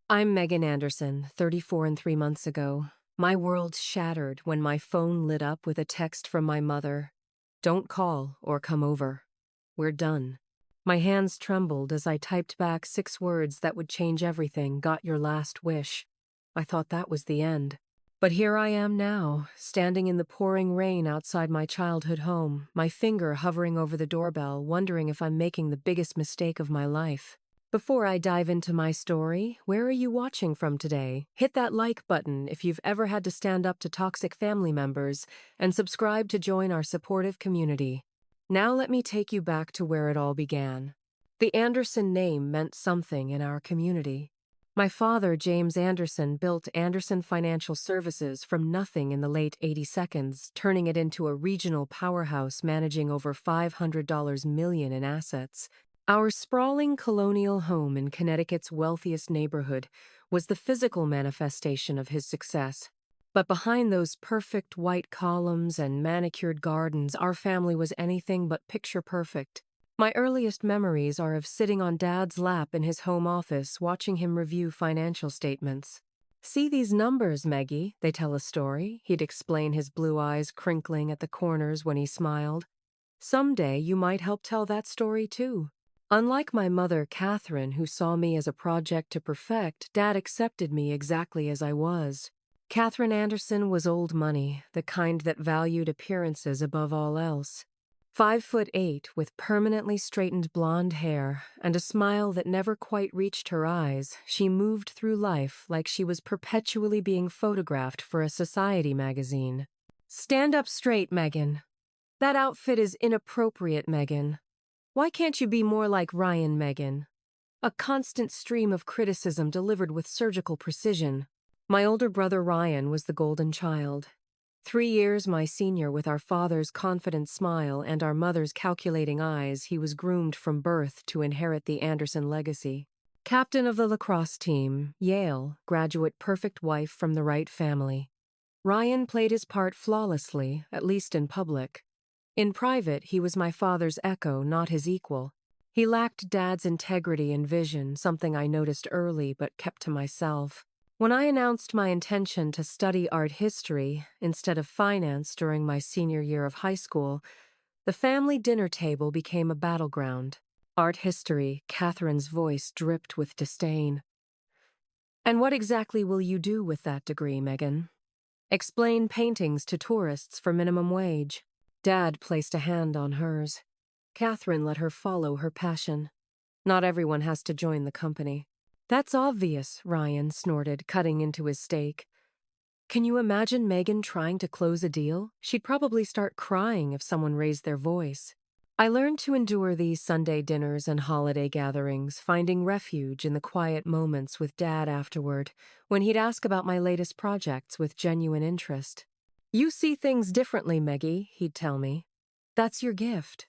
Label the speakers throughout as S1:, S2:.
S1: I'm Megan Anderson, 34 and 3 months ago. My world shattered when my phone lit up with a text from my mother. Don't call or come over. We're done. My hands trembled as I typed back 6 words that would change everything. Got your last wish. I thought that was the end. But here I am now, standing in the pouring rain outside my childhood home, my finger hovering over the doorbell, wondering if I'm making the biggest mistake of my life. Before I dive into my story, where are you watching from today? Hit that like button if you've ever had to stand up to toxic family members, and subscribe to join our supportive community. Now let me take you back to where it all began. The Anderson name meant something in our community. My father, James Anderson, built Anderson Financial Services from nothing in the late 82nds, turning it into a regional powerhouse managing over $500 million in assets. Our sprawling colonial home in Connecticut's wealthiest neighborhood was the physical manifestation of his success. But behind those perfect white columns and manicured gardens, our family was anything but picture perfect. My earliest memories are of sitting on Dad's lap in his home office, watching him review financial statements. "See these numbers, Maggie, they tell a story," he'd explain, his blue eyes crinkling at the corners when he smiled. "Someday you might help tell that story too." Unlike my mother, Catherine, who saw me as a project to perfect, Dad accepted me exactly as I was. Catherine Anderson was old money, the kind that valued appearances above all else. 5'8", with permanently straightened blonde hair and a smile that never quite reached her eyes, she moved through life like she was perpetually being photographed for a society magazine. "Stand up straight, Megan. That outfit is inappropriate, Megan. Why can't you be more like Ryan, Megan?" A constant stream of criticism delivered with surgical precision. My older brother Ryan was the golden child. 3 years my senior, with our father's confident smile and our mother's calculating eyes, he was groomed from birth to inherit the Anderson legacy. Captain of the lacrosse team, Yale, graduate, perfect wife from the right family. Ryan played his part flawlessly, at least in public. In private, he was my father's echo, not his equal. He lacked Dad's integrity and vision, something I noticed early but kept to myself. When I announced my intention to study art history instead of finance during my senior year of high school, the family dinner table became a battleground. "Art history," Catherine's voice dripped with disdain. "And what exactly will you do with that degree, Megan?" "Explain paintings to tourists for minimum wage." Dad placed a hand on hers. Catherine let her follow her passion. "Not everyone has to join the company." "That's obvious," Ryan snorted, cutting into his steak. "Can you imagine Megan trying to close a deal? She'd probably start crying if someone raised their voice." I learned to endure these Sunday dinners and holiday gatherings, finding refuge in the quiet moments with Dad afterward, when he'd ask about my latest projects with genuine interest. "You see things differently, Meggie," he'd tell me. "That's your gift.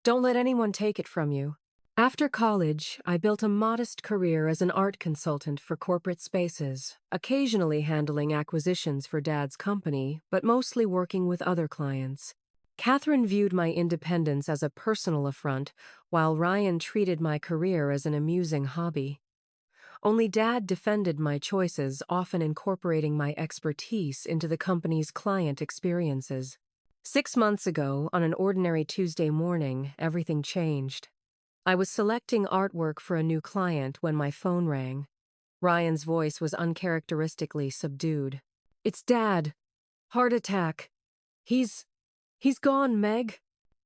S1: Don't let anyone take it from you." After college, I built a modest career as an art consultant for corporate spaces, occasionally handling acquisitions for Dad's company, but mostly working with other clients. Catherine viewed my independence as a personal affront, while Ryan treated my career as an amusing hobby. Only Dad defended my choices, often incorporating my expertise into the company's client experiences. 6 months ago, on an ordinary Tuesday morning, everything changed. I was selecting artwork for a new client when my phone rang. Ryan's voice was uncharacteristically subdued. "It's Dad. Heart attack. He's gone, Meg."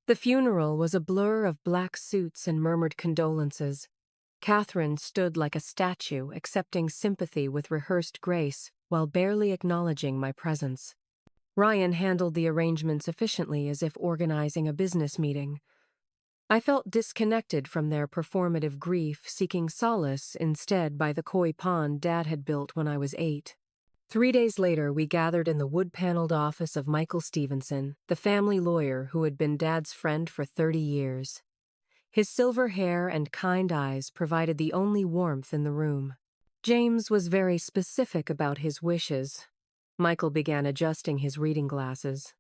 S1: The funeral was a blur of black suits and murmured condolences. Catherine stood like a statue, accepting sympathy with rehearsed grace while barely acknowledging my presence. Ryan handled the arrangements efficiently, as if organizing a business meeting. I felt disconnected from their performative grief, seeking solace instead by the koi pond Dad had built when I was 8. 3 days later, we gathered in the wood-paneled office of Michael Stevenson, the family lawyer who had been Dad's friend for 30 years. His silver hair and kind eyes provided the only warmth in the room. James was very specific about his wishes. Michael began adjusting his reading glasses.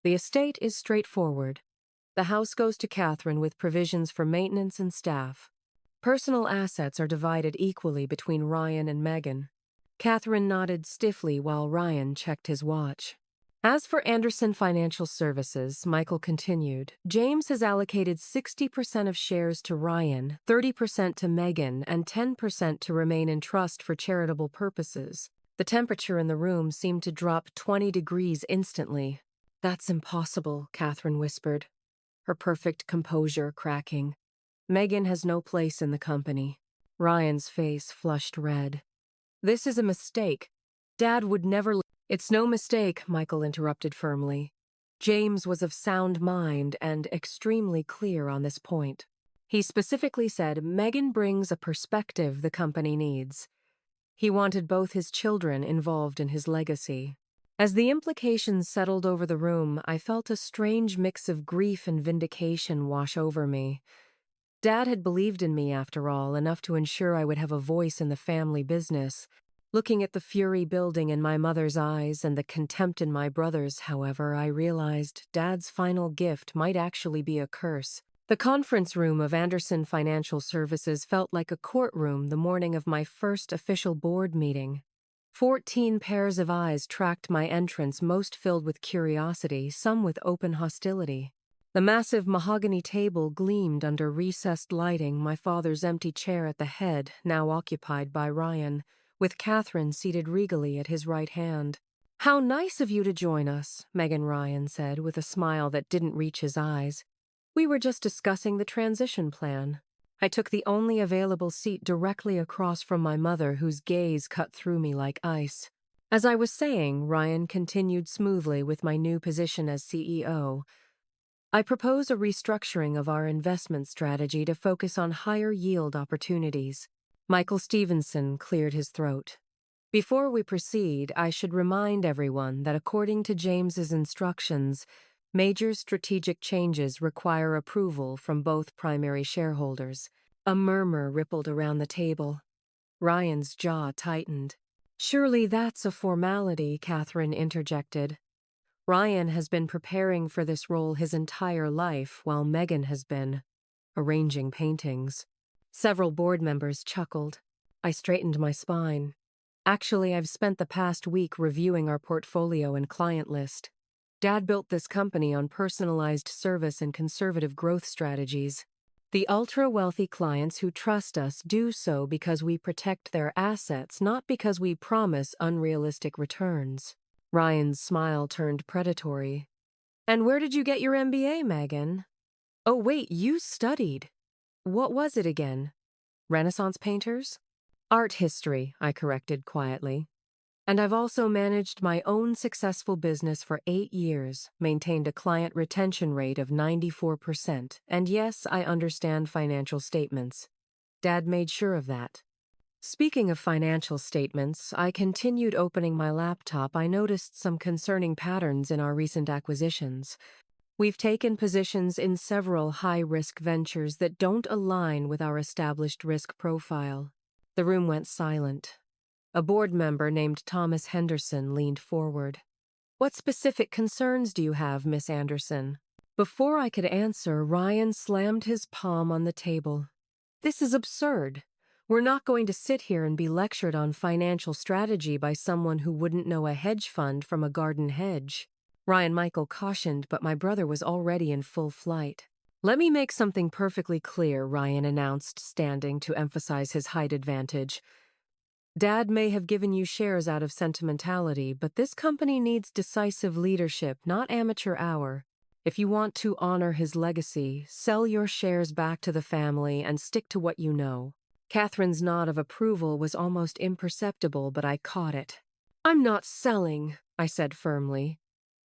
S1: "The estate is straightforward. The house goes to Catherine with provisions for maintenance and staff. Personal assets are divided equally between Ryan and Megan. Catherine nodded stiffly while Ryan checked his watch. As for Anderson Financial Services, Michael continued, James has allocated 60% of shares to Ryan, 30% to Megan, and 10% to remain in trust for charitable purposes. The temperature in the room seemed to drop 20 degrees instantly. That's impossible, Catherine whispered, her perfect composure cracking. Megan has no place in the company. Ryan's face flushed red. This is a mistake. Dad would never. It's no mistake, Michael interrupted firmly. James was of sound mind and extremely clear on this point. He specifically said Megan brings a perspective the company needs. He wanted both his children involved in his legacy. As the implications settled over the room, I felt a strange mix of grief and vindication wash over me. Dad had believed in me, after all, enough to ensure I would have a voice in the family business. Looking at the fury building in my mother's eyes and the contempt in my brother's, however, I realized Dad's final gift might actually be a curse. The conference room of Anderson Financial Services felt like a courtroom the morning of my first official board meeting. 14 pairs of eyes tracked my entrance, most filled with curiosity, some with open hostility. The massive mahogany table gleamed under recessed lighting, my father's empty chair at the head, now occupied by Ryan, with Catherine seated regally at his right hand. "How nice of you to join us," Megan Ryan said, with a smile that didn't reach his eyes. "We were just discussing the transition plan." I took the only available seat directly across from my mother, whose gaze cut through me like ice. As I was saying, Ryan continued smoothly with my new position as CEO. I propose a restructuring of our investment strategy to focus on higher yield opportunities. Michael Stevenson cleared his throat. Before we proceed, I should remind everyone that according to James's instructions, major strategic changes require approval from both primary shareholders. A murmur rippled around the table. Ryan's jaw tightened. "Surely that's a formality," Catherine interjected. "Ryan has been preparing for this role his entire life, while Megan has been arranging paintings." Several board members chuckled. I straightened my spine. "Actually, I've spent the past week reviewing our portfolio and client list. Dad built this company on personalized service and conservative growth strategies. The ultra-wealthy clients who trust us do so because we protect their assets, not because we promise unrealistic returns." Ryan's smile turned predatory. "And where did you get your MBA, Megan?" "Oh, wait, you studied. What was it again? Renaissance painters?" "Art history," I corrected quietly. "And I've also managed my own successful business for 8 years, maintained a client retention rate of 94%, and yes, I understand financial statements." Dad made sure of that. Speaking of financial statements, I continued opening my laptop. I noticed some concerning patterns in our recent acquisitions. We've taken positions in several high-risk ventures that don't align with our established risk profile. The room went silent. A board member named Thomas Henderson leaned forward. "What specific concerns do you have, Miss Anderson?" Before I could answer, Ryan slammed his palm on the table. "This is absurd. We're not going to sit here and be lectured on financial strategy by someone who wouldn't know a hedge fund from a garden hedge." Ryan Michael cautioned, but my brother was already in full flight. "Let me make something perfectly clear," Ryan announced, standing to emphasize his height advantage. "Dad may have given you shares out of sentimentality, but this company needs decisive leadership, not amateur hour. If you want to honor his legacy, sell your shares back to the family and stick to what you know." Catherine's nod of approval was almost imperceptible, but I caught it. "I'm not selling," I said firmly.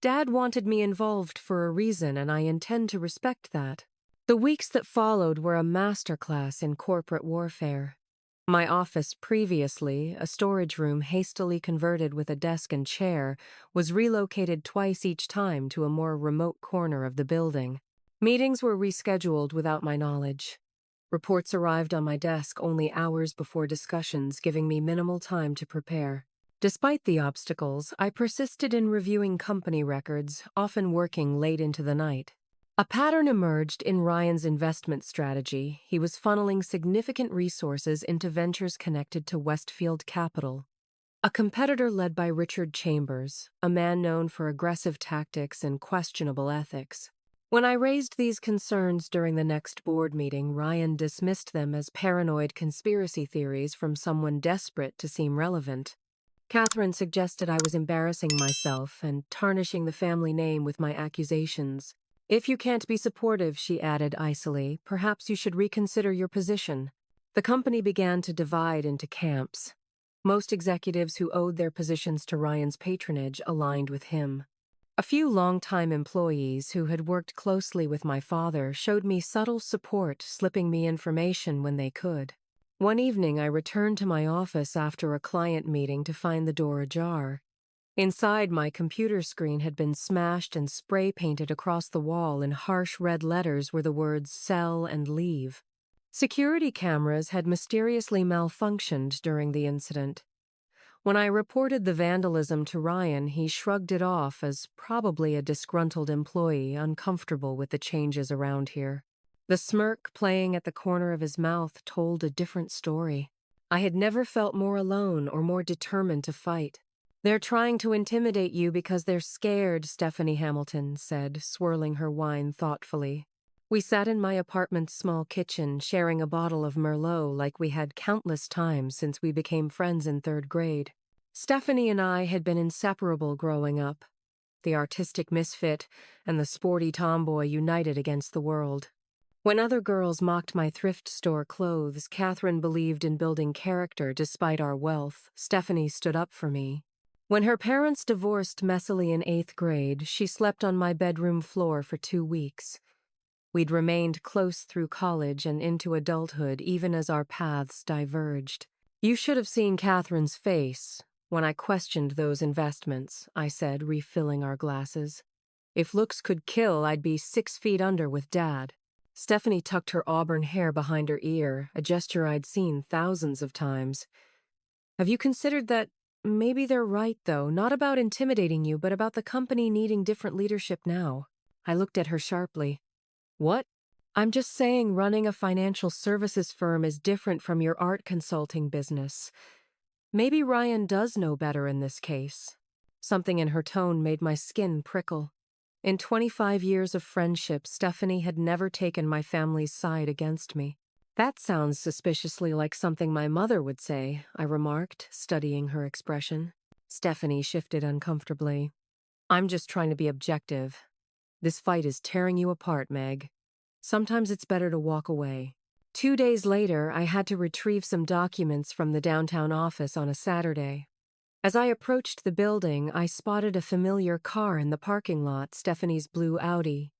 S1: "Dad wanted me involved for a reason, and I intend to respect that." The weeks that followed were a masterclass in corporate warfare. My office previously, a storage room hastily converted with a desk and chair, was relocated twice each time to a more remote corner of the building. Meetings were rescheduled without my knowledge. Reports arrived on my desk only hours before discussions, giving me minimal time to prepare. Despite the obstacles, I persisted in reviewing company records, often working late into the night. A pattern emerged in Ryan's investment strategy. He was funneling significant resources into ventures connected to Westfield Capital, a competitor led by Richard Chambers, a man known for aggressive tactics and questionable ethics. When I raised these concerns during the next board meeting, Ryan dismissed them as paranoid conspiracy theories from someone desperate to seem relevant. Catherine suggested I was embarrassing myself and tarnishing the family name with my accusations. If you can't be supportive, she added icily, perhaps you should reconsider your position. The company began to divide into camps. Most executives who owed their positions to Ryan's patronage aligned with him. A few longtime employees who had worked closely with my father showed me subtle support, slipping me information when they could. One evening, I returned to my office after a client meeting to find the door ajar. Inside, my computer screen had been smashed and spray painted across the wall in harsh red letters were the words "sell" and "leave." Security cameras had mysteriously malfunctioned during the incident. When I reported the vandalism to Ryan, he shrugged it off as probably a disgruntled employee uncomfortable with the changes around here. The smirk playing at the corner of his mouth told a different story. I had never felt more alone or more determined to fight. "They're trying to intimidate you because they're scared," Stephanie Hamilton said, swirling her wine thoughtfully. We sat in my apartment's small kitchen, sharing a bottle of Merlot like we had countless times since we became friends in third grade. Stephanie and I had been inseparable growing up. The artistic misfit and the sporty tomboy united against the world. When other girls mocked my thrift store clothes, Catherine believed in building character despite our wealth. Stephanie stood up for me. When her parents divorced messily in 8th grade, she slept on my bedroom floor for 2 weeks. We'd remained close through college and into adulthood even as our paths diverged. "You should have seen Catherine's face when I questioned those investments," I said, refilling our glasses. "If looks could kill, I'd be 6 feet under with Dad." Stephanie tucked her auburn hair behind her ear, a gesture I'd seen thousands of times. "Have you considered that maybe they're right, though, not about intimidating you, but about the company needing different leadership now?" I looked at her sharply. "What?" "I'm just saying running a financial services firm is different from your art consulting business. Maybe Ryan does know better in this case." Something in her tone made my skin prickle. In 25 years of friendship, Stephanie had never taken my family's side against me. "That sounds suspiciously like something my mother would say," I remarked, studying her expression. Stephanie shifted uncomfortably. "I'm just trying to be objective. This fight is tearing you apart, Meg. Sometimes it's better to walk away." 2 days later, I had to retrieve some documents from the downtown office on a Saturday. As I approached the building, I spotted a familiar car in the parking lot, Stephanie's blue Audi.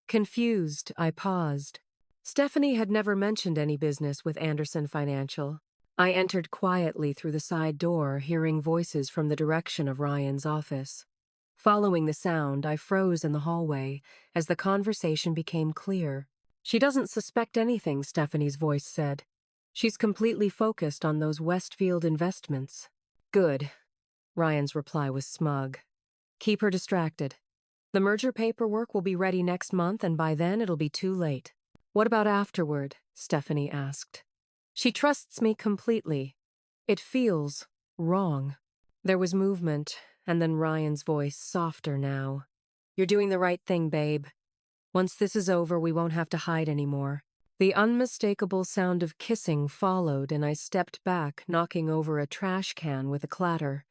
S1: Confused, I paused. Stephanie had never mentioned any business with Anderson Financial. I entered quietly through the side door, hearing voices from the direction of Ryan's office. Following the sound, I froze in the hallway as the conversation became clear. "She doesn't suspect anything," Stephanie's voice said. "She's completely focused on those Westfield investments." "Good." Ryan's reply was smug. "Keep her distracted. The merger paperwork will be ready next month, and by then it'll be too late." "What about afterward?" Stephanie asked. "She trusts me completely. It feels wrong." There was movement, and then Ryan's voice, softer now. "You're doing the right thing, babe. Once this is over, we won't have to hide anymore." The unmistakable sound of kissing followed, and I stepped back, knocking over a trash can with a clatter.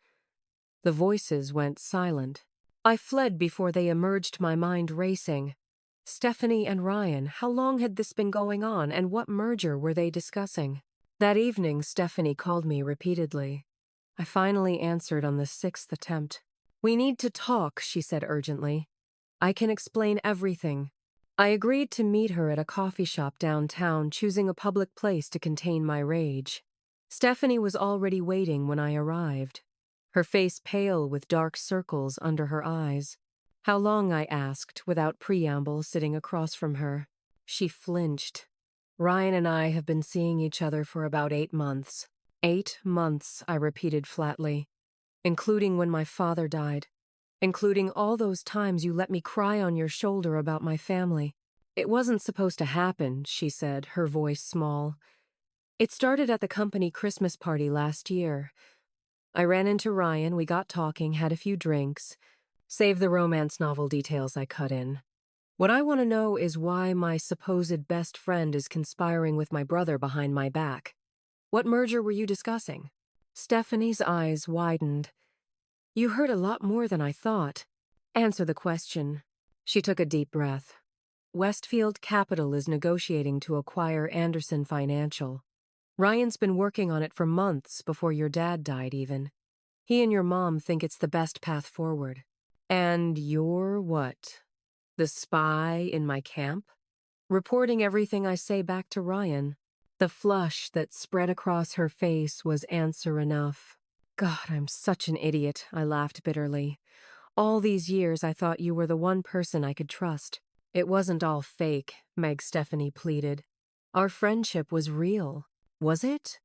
S1: The voices went silent. I fled before they emerged, my mind racing. Stephanie and Ryan, how long had this been going on, and what merger were they discussing? That evening, Stephanie called me repeatedly. I finally answered on the 6th attempt. "We need to talk," she said urgently. "I can explain everything." I agreed to meet her at a coffee shop downtown, choosing a public place to contain my rage. Stephanie was already waiting when I arrived, her face pale with dark circles under her eyes. "How long?" I asked, without preamble, sitting across from her. She flinched. "Ryan and I have been seeing each other for about 8 months. 8 months, I repeated flatly. "Including when my father died. Including all those times you let me cry on your shoulder about my family." It wasn't supposed to happen, she said, her voice small. It started at the company Christmas party last year. I ran into Ryan, we got talking, had a few drinks. Save the romance novel details I cut in. What I want to know is why my supposed best friend is conspiring with my brother behind my back. What merger were you discussing? Stephanie's eyes widened. You heard a lot more than I thought. Answer the question. She took a deep breath. Westfield Capital is negotiating to acquire Anderson Financial. Ryan's been working on it for months before your dad died even. He and your mom think it's the best path forward. And you're what? The spy in my camp? Reporting everything I say back to Ryan. The flush that spread across her face was answer enough. God, I'm such an idiot, I laughed bitterly. All these years I thought you were the one person I could trust. It wasn't all fake, Meg Stephanie pleaded. Our friendship was real. Was it?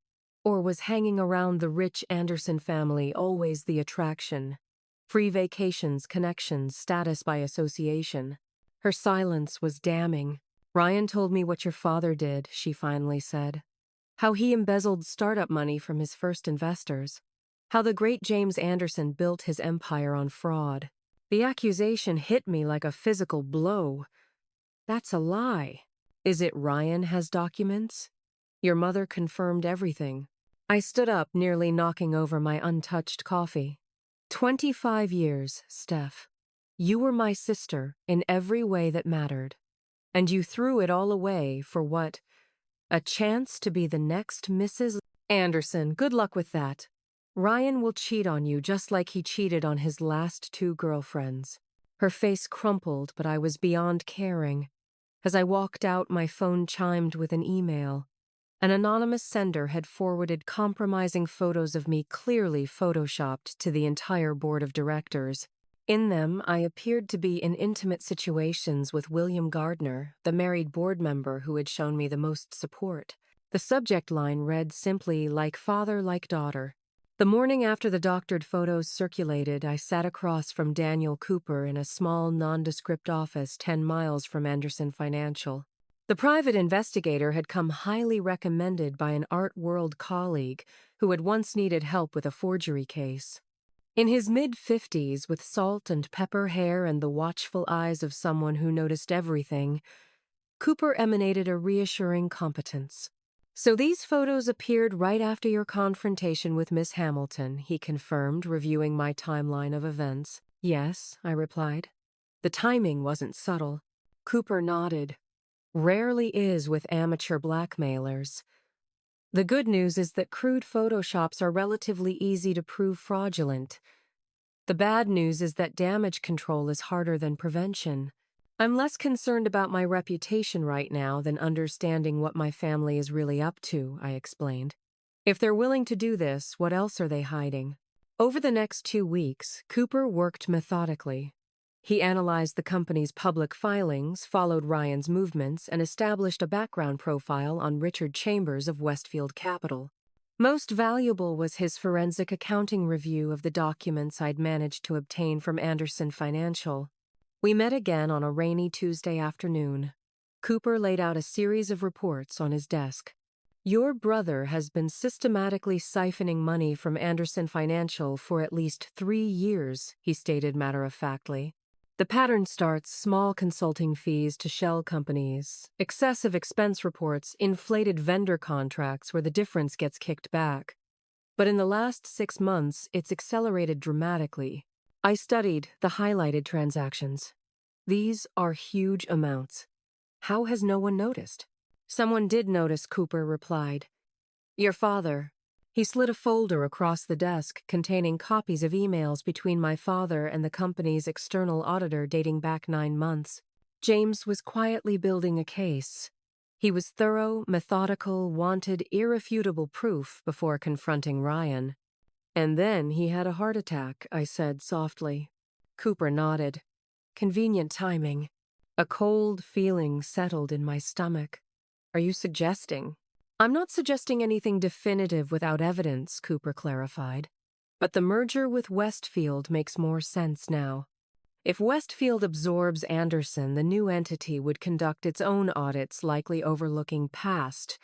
S1: Or was hanging around the rich Anderson family always the attraction? Free vacations, connections, status by association. Her silence was damning. Ryan told me what your father did, she finally said. How he embezzled startup money from his first investors. How the great James Anderson built his empire on fraud. The accusation hit me like a physical blow. That's a lie. Is it Ryan has documents? Your mother confirmed everything. I stood up, nearly knocking over my untouched coffee. 25 years, Steph. You were my sister in every way that mattered. And you threw it all away for what? A chance to be the next Mrs. Anderson. Good luck with that. Ryan will cheat on you just like he cheated on his last two girlfriends. Her face crumpled, but I was beyond caring. As I walked out, my phone chimed with an email. An anonymous sender had forwarded compromising photos of me clearly photoshopped to the entire board of directors. In them, I appeared to be in intimate situations with William Gardner, the married board member who had shown me the most support. The subject line read simply, like father, like daughter. The morning after the doctored photos circulated, I sat across from Daniel Cooper in a small, nondescript office 10 miles from Anderson Financial. The private investigator had come highly recommended by an art world colleague who had once needed help with a forgery case. In his mid-50s, with salt and pepper hair and the watchful eyes of someone who noticed everything, Cooper emanated a reassuring competence. So these photos appeared right after your confrontation with Miss Hamilton, he confirmed, reviewing my timeline of events. Yes, I replied. The timing wasn't subtle. Cooper nodded. Rarely is with amateur blackmailers. The good news is that crude photoshops are relatively easy to prove fraudulent. The bad news is that damage control is harder than prevention. I'm less concerned about my reputation right now than understanding what my family is really up to, I explained. If they're willing to do this, what else are they hiding? Over the next 2 weeks, Cooper worked methodically. He analyzed the company's public filings, followed Ryan's movements, and established a background profile on Richard Chambers of Westfield Capital. Most valuable was his forensic accounting review of the documents I'd managed to obtain from Anderson Financial. We met again on a rainy Tuesday afternoon. Cooper laid out a series of reports on his desk. Your brother has been systematically siphoning money from Anderson Financial for at least 3 years, he stated matter-of-factly. The pattern starts small consulting fees to shell companies, excessive expense reports, inflated vendor contracts where the difference gets kicked back. But in the last 6 months, it's accelerated dramatically. I studied the highlighted transactions. These are huge amounts. How has no one noticed? Someone did notice, Cooper replied. Your father. He slid a folder across the desk containing copies of emails between my father and the company's external auditor dating back 9 months. James was quietly building a case. He was thorough, methodical, wanted irrefutable proof before confronting Ryan. And then he had a heart attack, I said softly. Cooper nodded. Convenient timing. A cold feeling settled in my stomach. Are you suggesting? I'm not suggesting anything definitive without evidence, Cooper clarified. But the merger with Westfield makes more sense now. If Westfield absorbs Anderson, the new entity would conduct its own audits, likely overlooking past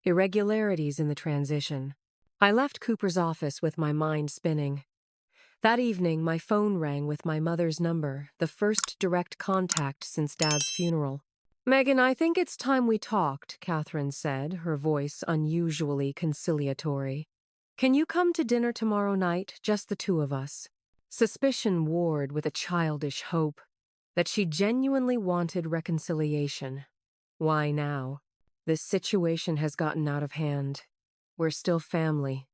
S1: irregularities in the transition. I left Cooper's office with my mind spinning. That evening, my phone rang with my mother's number, the first direct contact since Dad's funeral. "Megan, I think it's time we talked," Catherine said, her voice unusually conciliatory. "Can you come to dinner tomorrow night, just the two of us?" Suspicion warred with a childish hope that she genuinely wanted reconciliation. Why now? This situation has gotten out of hand. We're still family.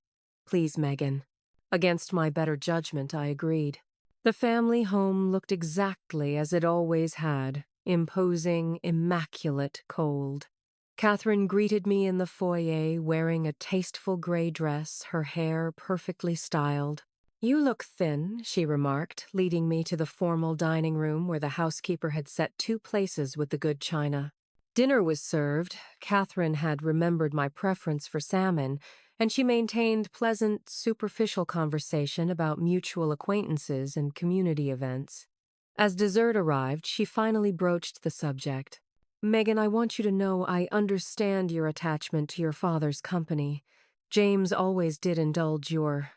S1: Please, Megan. Against my better judgment, I agreed. The family home looked exactly as it always had, imposing, immaculate cold. Catherine greeted me in the foyer wearing a tasteful gray dress, her hair perfectly styled. "You look thin," she remarked, leading me to the formal dining room where the housekeeper had set 2 places with the good china. Dinner was served. Catherine had remembered my preference for salmon, and she maintained pleasant, superficial conversation about mutual acquaintances and community events. As dessert arrived, she finally broached the subject. "Megan, I want you to know I understand your attachment to your father's company. James always did indulge your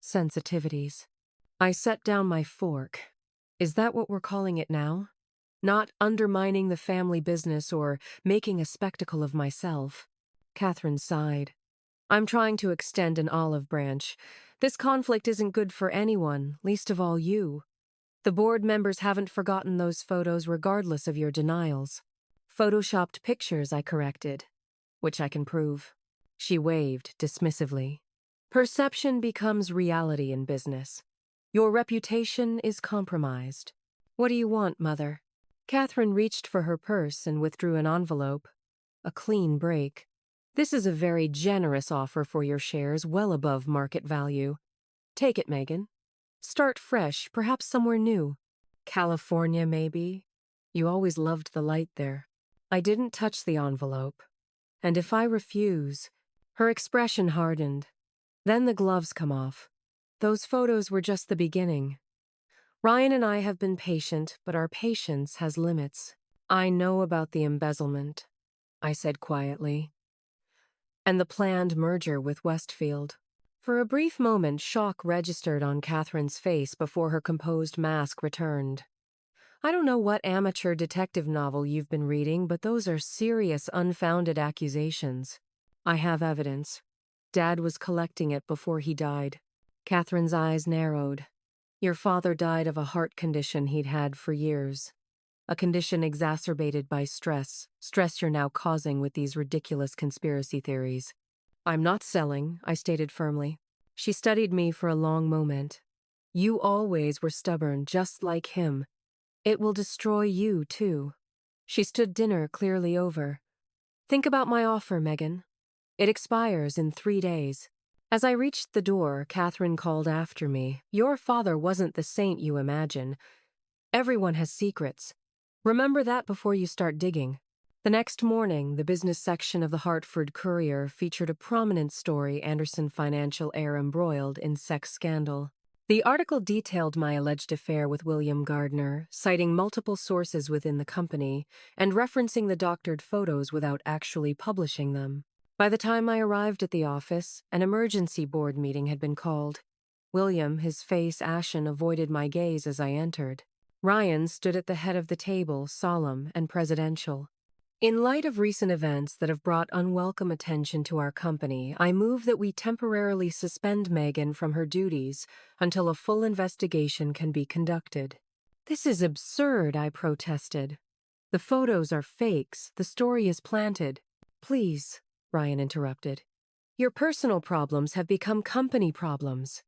S1: sensitivities." I set down my fork. Is that what we're calling it now? Not undermining the family business or making a spectacle of myself. Catherine sighed. "I'm trying to extend an olive branch. This conflict isn't good for anyone, least of all you. The board members haven't forgotten those photos regardless of your denials." "Photoshopped pictures," I corrected. "Which I can prove." She waved dismissively. "Perception becomes reality in business. Your reputation is compromised. What do you want, Mother?" Catherine reached for her purse and withdrew an envelope. A clean break. "This is a very generous offer for your shares, well above market value. Take it, Megan. Start fresh, perhaps somewhere new. California, maybe? You always loved the light there." I didn't touch the envelope. "And if I refuse?" Her expression hardened. "Then the gloves come off. Those photos were just the beginning. Ryan and I have been patient, but our patience has limits." "I know about the embezzlement," I said quietly, "and the planned merger with Westfield." For a brief moment, shock registered on Catherine's face before her composed mask returned. "I don't know what amateur detective novel you've been reading, but those are serious, unfounded accusations. I have evidence. Dad was collecting it before he died." Catherine's eyes narrowed. "Your father died of a heart condition he'd had for years. A condition exacerbated by stress you're now causing with these ridiculous conspiracy theories." "I'm not selling," I stated firmly. She studied me for a long moment. "You always were stubborn, just like him. It will destroy you, too." She stood dinner clearly over. "Think about my offer, Megan. It expires in 3 days." As I reached the door, Catherine called after me. "Your father wasn't the saint you imagine. Everyone has secrets. Remember that before you start digging." The next morning, the business section of the Hartford Courier featured a prominent story Anderson Financial heir embroiled in sex scandal. The article detailed my alleged affair with William Gardner, citing multiple sources within the company and referencing the doctored photos without actually publishing them. By the time I arrived at the office, an emergency board meeting had been called. William, his face ashen, avoided my gaze as I entered. Ryan stood at the head of the table, solemn and presidential. "In light of recent events that have brought unwelcome attention to our company, I move that we temporarily suspend Megan from her duties until a full investigation can be conducted." "This is absurd," I protested. "The photos are fakes. The story is planted." "Please," Ryan interrupted. "Your personal problems have become company problems.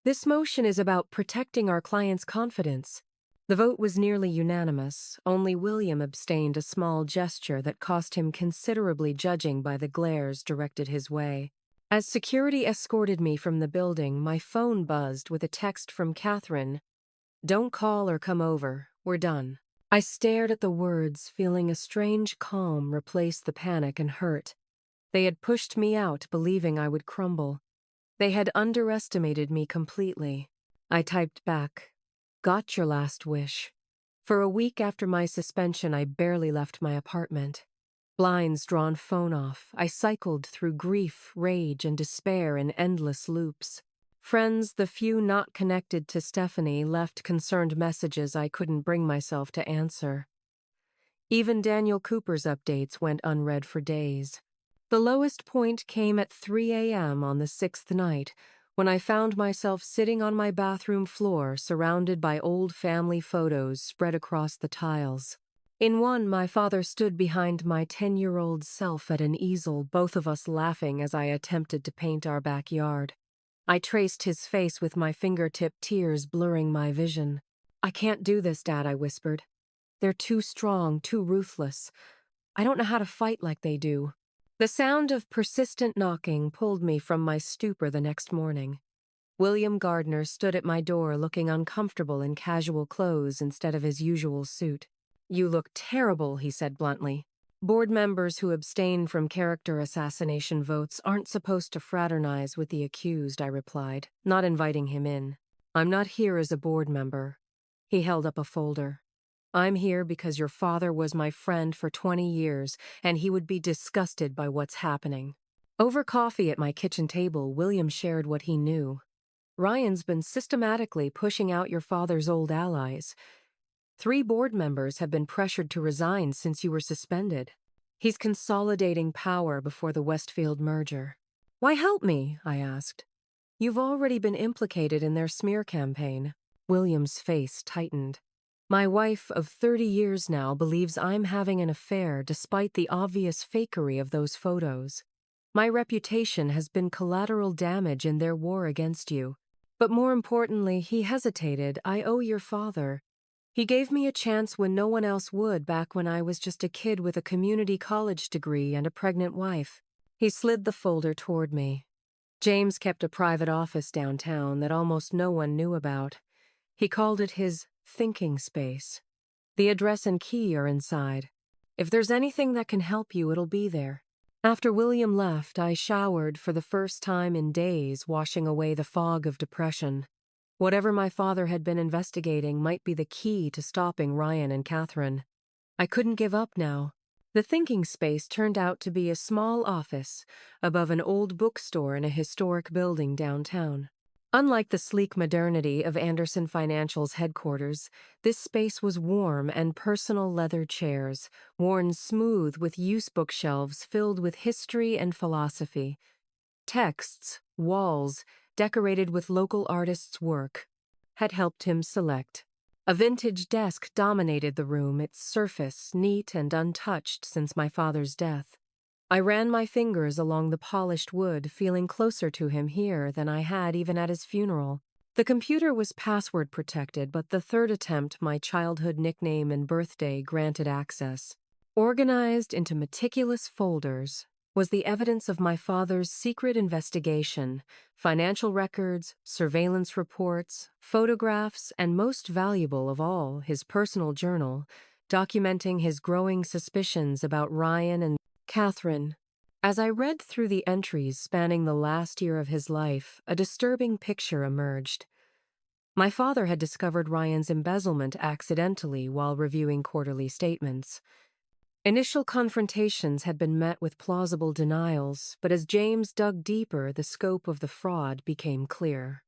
S1: This motion is about protecting our client's confidence." The vote was nearly unanimous. Only William abstained, a small gesture that cost him considerably, judging by the glares directed his way. As security escorted me from the building, my phone buzzed with a text from Catherine. "Don't call or come over. We're done." I stared at the words, feeling a strange calm replace the panic and hurt. They had pushed me out, believing I would crumble. They had underestimated me completely. I typed back, Got your last wish. For a week after my suspension, I barely left my apartment. Blinds drawn, phone off, I cycled through grief, rage, and despair in endless loops. Friends, the few not connected to Stephanie, left concerned messages I couldn't bring myself to answer. Even Daniel Cooper's updates went unread for days. The lowest point came at 3 a.m. on the sixth night, when I found myself sitting on my bathroom floor surrounded by old family photos spread across the tiles. In one, my father stood behind my 10-year-old self at an easel, both of us laughing as I attempted to paint our backyard. I traced his face with my fingertip, tears blurring my vision. "I can't do this, Dad," I whispered. "They're too strong, too ruthless. I don't know how to fight like they do." The sound of persistent knocking pulled me from my stupor the next morning. William Gardner stood at my door looking uncomfortable in casual clothes instead of his usual suit. "You look terrible," he said bluntly. "Board members who abstain from character assassination votes aren't supposed to fraternize with the accused," I replied, not inviting him in. "I'm not here as a board member." He held up a folder. "I'm here because your father was my friend for 20 years, and he would be disgusted by what's happening." Over coffee at my kitchen table, William shared what he knew. "Ryan's been systematically pushing out your father's old allies. 3 board members have been pressured to resign since you were suspended. He's consolidating power before the Westfield merger." "Why help me?" I asked. "You've already been implicated in their smear campaign." William's face tightened. "My wife of 30 years now believes I'm having an affair despite the obvious fakery of those photos. My reputation has been collateral damage in their war against you. But more importantly," he hesitated, "I owe your father. He gave me a chance when no one else would, back when I was just a kid with a community college degree and a pregnant wife." He slid the folder toward me. "James kept a private office downtown that almost no one knew about. He called it his thinking space. The address and key are inside. If there's anything that can help you, it'll be there." After William left, I showered for the first time in days, washing away the fog of depression. Whatever my father had been investigating might be the key to stopping Ryan and Catherine. I couldn't give up now. The thinking space turned out to be a small office above an old bookstore in a historic building downtown. Unlike the sleek modernity of Anderson Financial's headquarters, this space was warm and personal leather chairs, worn smooth with use bookshelves filled with history and philosophy. Texts, walls, decorated with local artists' work, had helped him select. A vintage desk dominated the room, its surface neat and untouched since my father's death. I ran my fingers along the polished wood, feeling closer to him here than I had even at his funeral. The computer was password protected, but the third attempt, my childhood nickname and birthday, granted access. Organized into meticulous folders was the evidence of my father's secret investigation: financial records, surveillance reports, photographs, and most valuable of all, his personal journal, documenting his growing suspicions about Ryan and Catherine. As I read through the entries spanning the last year of his life, a disturbing picture emerged. My father had discovered Ryan's embezzlement accidentally while reviewing quarterly statements. Initial confrontations had been met with plausible denials, but as James dug deeper, the scope of the fraud became clear.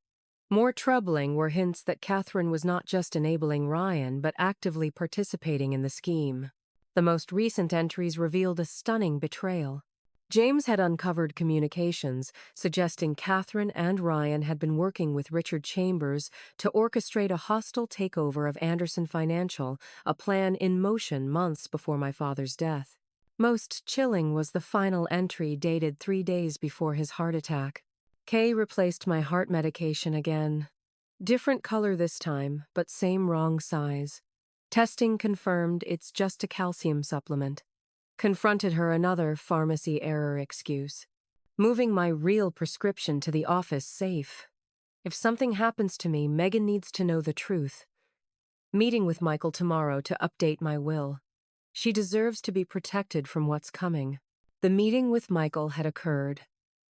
S1: More troubling were hints that Catherine was not just enabling Ryan, but actively participating in the scheme. The most recent entries revealed a stunning betrayal. James had uncovered communications suggesting Catherine and Ryan had been working with Richard Chambers to orchestrate a hostile takeover of Anderson Financial, a plan in motion months before my father's death. Most chilling was the final entry dated 3 days before his heart attack. "Kay replaced my heart medication again. Different color this time, but same wrong size. Testing confirmed it's just a calcium supplement." Confronted her another pharmacy error excuse. "Moving my real prescription to the office safe. If something happens to me, Megan needs to know the truth. Meeting with Michael tomorrow to update my will. She deserves to be protected from what's coming." The meeting with Michael had occurred.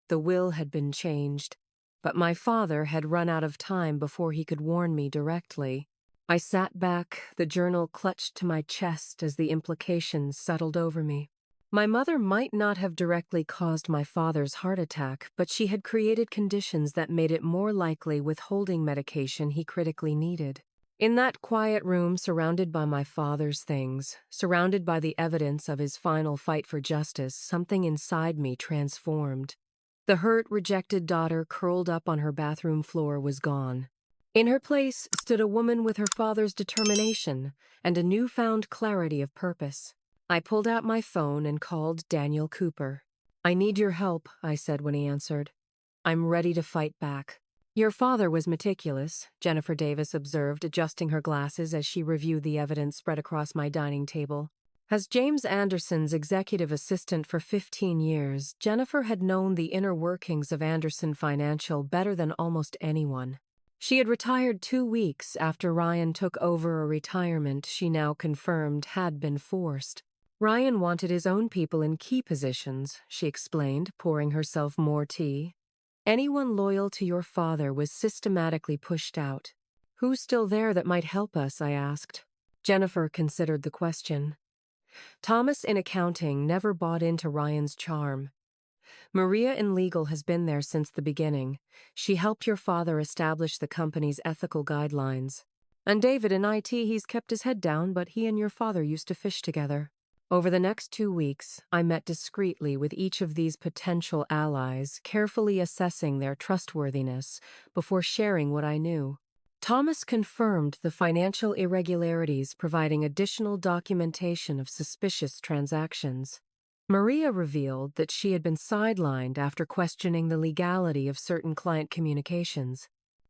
S1: The will had been changed, but my father had run out of time before he could warn me directly. I sat back, the journal clutched to my chest as the implications settled over me. My mother might not have directly caused my father's heart attack, but she had created conditions that made it more likely withholding medication he critically needed. In that quiet room, surrounded by my father's things, surrounded by the evidence of his final fight for justice, something inside me transformed. The hurt, rejected daughter curled up on her bathroom floor was gone. In her place stood a woman with her father's determination and a newfound clarity of purpose. I pulled out my phone and called Daniel Cooper. "I need your help," I said when he answered. "I'm ready to fight back." "Your father was meticulous," Jennifer Davis observed, adjusting her glasses as she reviewed the evidence spread across my dining table. As James Anderson's executive assistant for 15 years, Jennifer had known the inner workings of Anderson Financial better than almost anyone. She had retired 2 weeks after Ryan took over a retirement she now confirmed had been forced. Ryan wanted his own people in key positions, she explained, pouring herself more tea. Anyone loyal to your father was systematically pushed out. "Who's still there that might help us?" I asked. Jennifer considered the question. "Thomas in accounting never bought into Ryan's charm. Maria in legal has been there since the beginning. She helped your father establish the company's ethical guidelines. And David in IT, he's kept his head down, but he and your father used to fish together." Over the next 2 weeks, I met discreetly with each of these potential allies, carefully assessing their trustworthiness before sharing what I knew. Thomas confirmed the financial irregularities, providing additional documentation of suspicious transactions. Maria revealed that she had been sidelined after questioning the legality of certain client communications.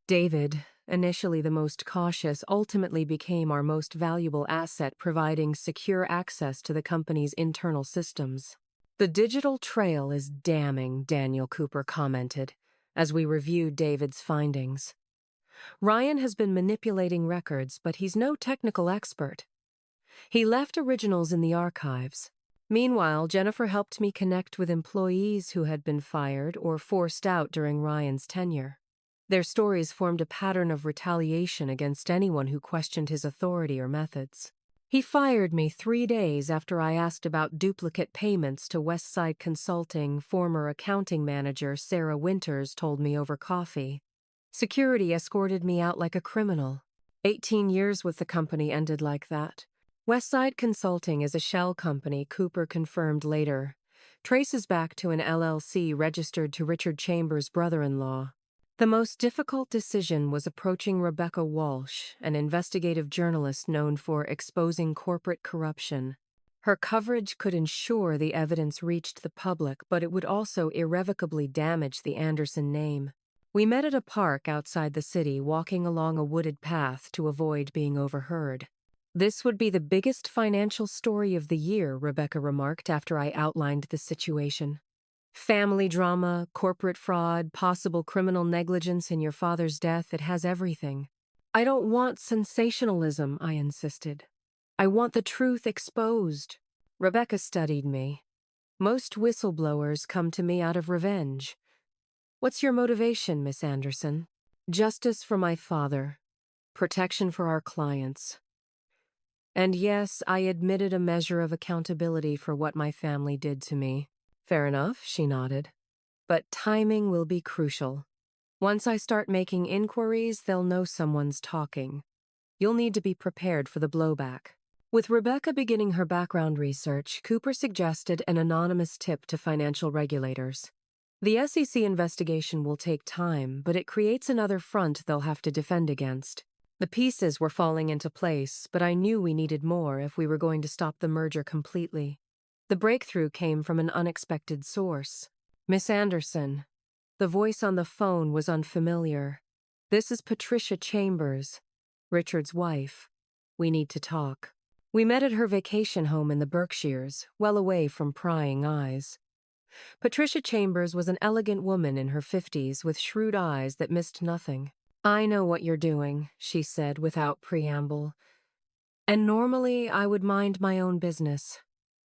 S1: David, initially the most cautious, ultimately became our most valuable asset, providing secure access to the company's internal systems. "The digital trail is damning," Daniel Cooper commented, as we reviewed David's findings. "Ryan has been manipulating records, but he's no technical expert. He left originals in the archives. Meanwhile, Jennifer helped me connect with employees who had been fired or forced out during Ryan's tenure. Their stories formed a pattern of retaliation against anyone who questioned his authority or methods. He fired me 3 days after I asked about duplicate payments to Westside Consulting. Former accounting manager Sarah Winters told me over coffee. Security escorted me out like a criminal. 18 years with the company ended like that. Westside Consulting is a shell company, Cooper confirmed later. Traces back to an LLC registered to Richard Chambers' brother-in-law. The most difficult decision was approaching Rebecca Walsh, an investigative journalist known for exposing corporate corruption. Her coverage could ensure the evidence reached the public, but it would also irrevocably damage the Anderson name. We met at a park outside the city, walking along a wooded path to avoid being overheard. "This would be the biggest financial story of the year," Rebecca remarked after I outlined the situation. "Family drama, corporate fraud, possible criminal negligence in your father's death, it has everything." "I don't want sensationalism," I insisted. "I want the truth exposed." Rebecca studied me. "Most whistleblowers come to me out of revenge." "What's your motivation, Miss Anderson?" "Justice for my father. Protection for our clients. And yes, I admitted a measure of accountability for what my family did to me." "Fair enough," she nodded. "But timing will be crucial. Once I start making inquiries, they'll know someone's talking. You'll need to be prepared for the blowback." With Rebecca beginning her background research, Cooper suggested an anonymous tip to financial regulators. "The SEC investigation will take time, but it creates another front they'll have to defend against." The pieces were falling into place, but I knew we needed more if we were going to stop the merger completely. The breakthrough came from an unexpected source. "Miss Anderson." The voice on the phone was unfamiliar. "This is Patricia Chambers, Richard's wife. We need to talk." We met at her vacation home in the Berkshires, well away from prying eyes. Patricia Chambers was an elegant woman in her 50s with shrewd eyes that missed nothing. "I know what you're doing," she said without preamble. "And normally I would mind my own business.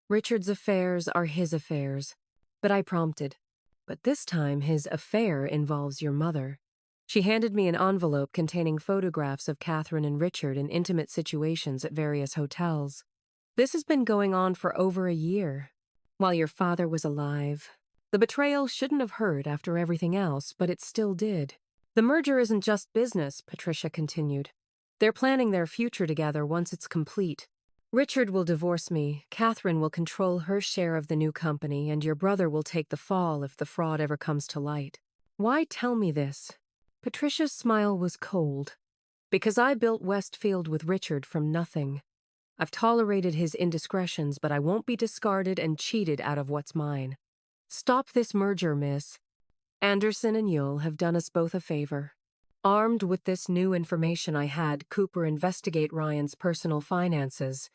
S1: Richard's affairs are his affairs." But I prompted. "But this time his affair involves your mother." She handed me an envelope containing photographs of Catherine and Richard in intimate situations at various hotels. This has been going on for over a year, while your father was alive. The betrayal shouldn't have hurt after everything else, but it still did. The merger isn't just business, Patricia continued. They're planning their future together once it's complete. Richard will divorce me, Catherine will control her share of the new company, and your brother will take the fall if the fraud ever comes to light. Why tell me this? Patricia's smile was cold. Because I built Westfield with Richard from nothing. I've tolerated his indiscretions, but I won't be discarded and cheated out of what's mine. Stop this merger, miss. Anderson and Yule have done us both a favor. Armed with this new information, I had Cooper investigate Ryan's personal finances.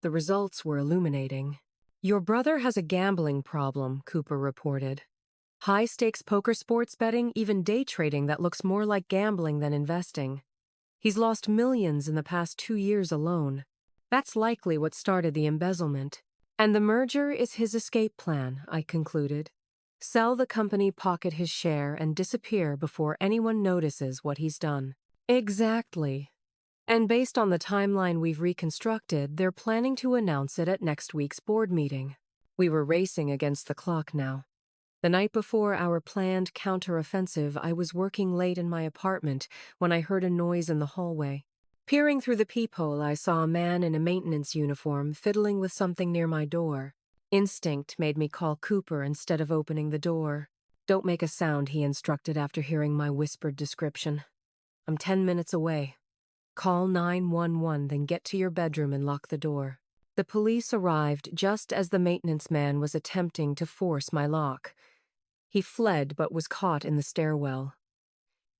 S1: The results were illuminating. Your brother has a gambling problem, Cooper reported. High-stakes poker, sports betting, even day trading that looks more like gambling than investing. He's lost millions in the past 2 years alone. That's likely what started the embezzlement. And the merger is his escape plan, I concluded. Sell the company, pocket his share, and disappear before anyone notices what he's done. Exactly. And based on the timeline we've reconstructed, they're planning to announce it at next week's board meeting. We were racing against the clock now. The night before our planned counteroffensive, I was working late in my apartment when I heard a noise in the hallway. Peering through the peephole, I saw a man in a maintenance uniform fiddling with something near my door. Instinct made me call Cooper instead of opening the door. Don't make a sound, he instructed after hearing my whispered description. I'm 10 minutes away. Call 911, then get to your bedroom and lock the door. The police arrived just as the maintenance man was attempting to force my lock. He fled but was caught in the stairwell.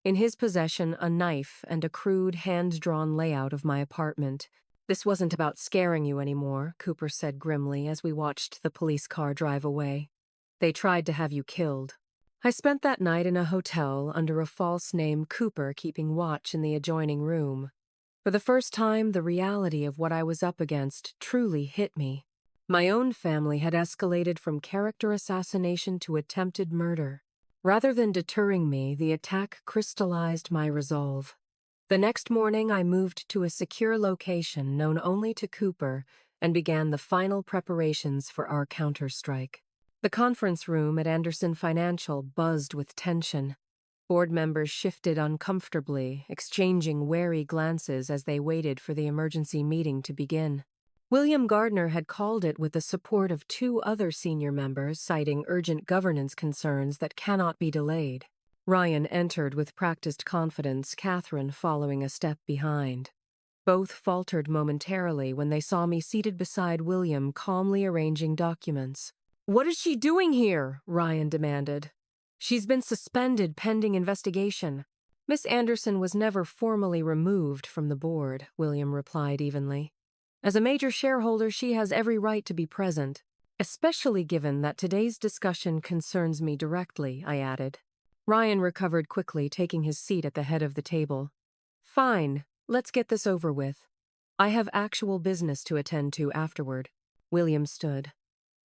S1: In his possession, a knife and a crude hand-drawn layout of my apartment. This wasn't about scaring you anymore, Cooper said grimly as we watched the police car drive away. They tried to have you killed. I spent that night in a hotel under a false name, Cooper, keeping watch in the adjoining room. For the first time, the reality of what I was up against truly hit me. My own family had escalated from character assassination to attempted murder. Rather than deterring me, the attack crystallized my resolve. The next morning, I moved to a secure location known only to Cooper and began the final preparations for our counterstrike. The conference room at Anderson Financial buzzed with tension. Board members shifted uncomfortably, exchanging wary glances as they waited for the emergency meeting to begin. William Gardner had called it with the support of 2 other senior members, citing urgent governance concerns that cannot be delayed. Ryan entered with practiced confidence, Catherine following a step behind. Both faltered momentarily when they saw me seated beside William, calmly arranging documents. "What is she doing here?" Ryan demanded. "She's been suspended pending investigation." Miss Anderson was never formally removed from the board, William replied evenly. As a major shareholder, she has every right to be present, especially given that today's discussion concerns me directly, I added. Ryan recovered quickly, taking his seat at the head of the table. Fine, let's get this over with. I have actual business to attend to afterward. William stood.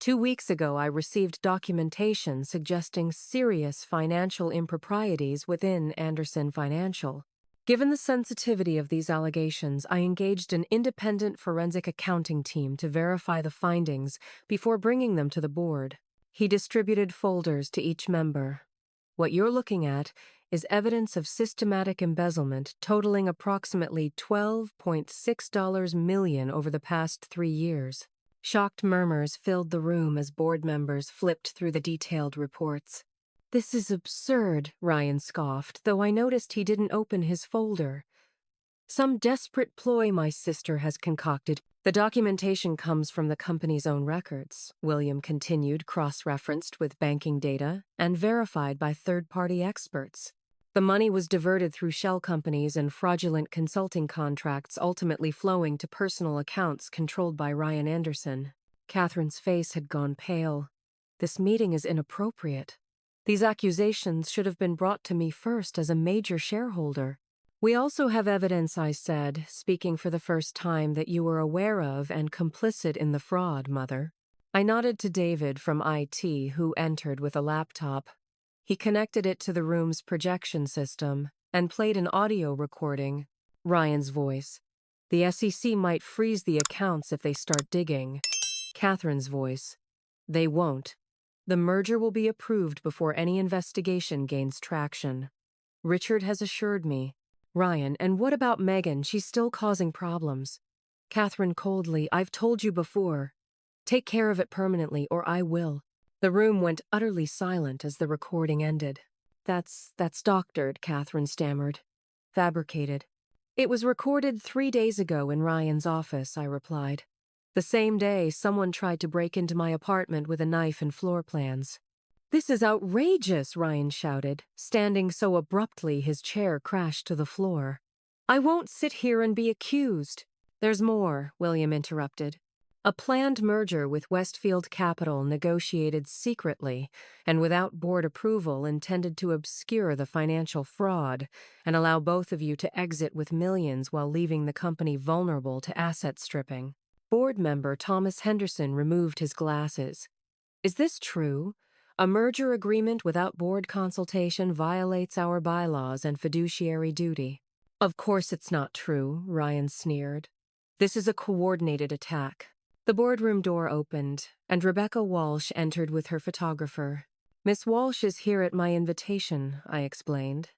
S1: 2 weeks ago, I received documentation suggesting serious financial improprieties within Anderson Financial. Given the sensitivity of these allegations, I engaged an independent forensic accounting team to verify the findings before bringing them to the board. He distributed folders to each member. What you're looking at is evidence of systematic embezzlement totaling approximately $12.6 million over the past 3 years. Shocked murmurs filled the room as board members flipped through the detailed reports. "This is absurd," Ryan scoffed, though I noticed he didn't open his folder. "Some desperate ploy my sister has concocted." "The documentation comes from the company's own records," William continued, cross-referenced with banking data and verified by third-party experts. The money was diverted through shell companies and fraudulent consulting contracts, ultimately flowing to personal accounts controlled by Ryan Anderson. Catherine's face had gone pale. "This meeting is inappropriate. These accusations should have been brought to me first as a major shareholder." "We also have evidence," I said, speaking for the first time, "that you were aware of and complicit in the fraud, Mother." I nodded to David from IT, who entered with a laptop. He connected it to the room's projection system and played an audio recording. Ryan's voice. The SEC might freeze the accounts if they start digging. Catherine's voice. They won't. The merger will be approved before any investigation gains traction. Richard has assured me. Ryan, and what about Megan? She's still causing problems. Catherine coldly, I've told you before. Take care of it permanently, or I will. The room went utterly silent as the recording ended. That's doctored, Catherine stammered. Fabricated. It was recorded 3 days ago in Ryan's office, I replied. The same day, someone tried to break into my apartment with a knife and floor plans. This is outrageous, Ryan shouted, standing so abruptly his chair crashed to the floor. I won't sit here and be accused. There's more, William interrupted. A planned merger with Westfield Capital negotiated secretly and without board approval intended to obscure the financial fraud and allow both of you to exit with millions while leaving the company vulnerable to asset stripping. Board member Thomas Henderson removed his glasses. Is this true? A merger agreement without board consultation violates our bylaws and fiduciary duty. Of course it's not true, Ryan sneered. This is a coordinated attack. The boardroom door opened, and Rebecca Walsh entered with her photographer. Miss Walsh is here at my invitation, I explained.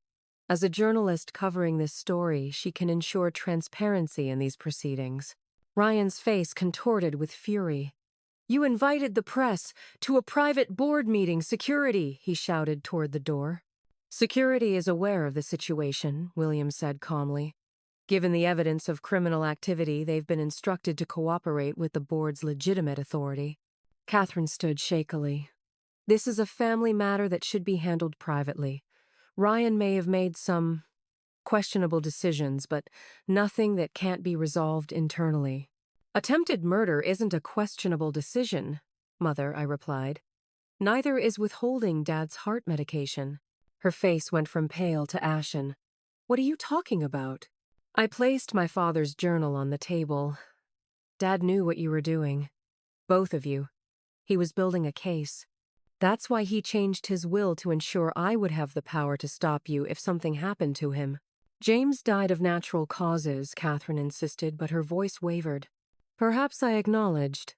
S1: As a journalist covering this story, she can ensure transparency in these proceedings. Ryan's face contorted with fury. You invited the press to a private board meeting, security, he shouted toward the door. Security is aware of the situation, William said calmly. Given the evidence of criminal activity, they've been instructed to cooperate with the board's legitimate authority. Catherine stood shakily. This is a family matter that should be handled privately. Ryan may have made some questionable decisions, but nothing that can't be resolved internally. Attempted murder isn't a questionable decision, Mother, I replied. Neither is withholding Dad's heart medication. Her face went from pale to ashen. What are you talking about? I placed my father's journal on the table. Dad knew what you were doing. Both of you. He was building a case. That's why he changed his will to ensure I would have the power to stop you if something happened to him. James died of natural causes, Catherine insisted, but her voice wavered. Perhaps I acknowledged.